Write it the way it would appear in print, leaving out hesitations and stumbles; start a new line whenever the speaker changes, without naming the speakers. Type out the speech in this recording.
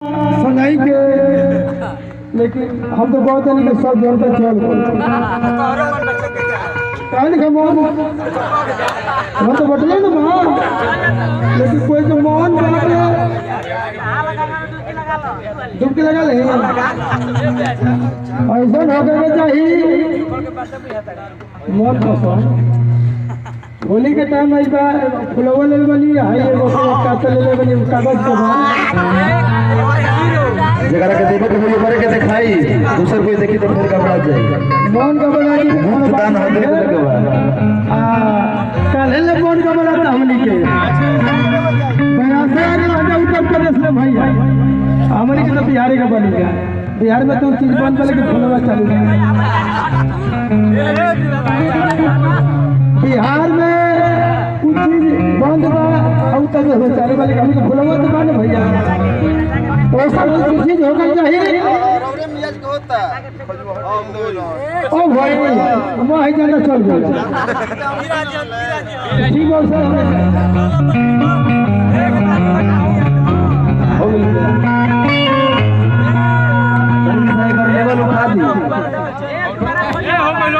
सुनाई के लेकिन हम तो बहुत नहीं सब जोड़ते चल कान का मोहन हम तो बटले ना मां लेकिन कोई तो मोहन बना के डुबकी लगा ले ऐसा हो गया चाहिए मोहन कसम होली के टाइम आई बा फुलवा ले बनी हाई एगो कातल ले बनी कागज का
जगह के देखे तो मुझे करे के दिखाई दूसर कोई देखी तो फिर घबरा जाए
मोहन का बना की
मुफ्त दान होने के लगे बा
कल ले मोहन का बना था हमनी के प्रयास है राजा उत्तर प्रदेश में भाई हमनी के तो बिहार का बनी गया बिहार में तो चीज बंद वाले के फुलवा चालू है बिहार में कुछ चीज बंद बा और तब हो चालू वाले हम के फुलवा तो बने भैया तो सब कुछ चीज होगा चाहिए ओ भाई हम आई जाना चल गए ठीक है सर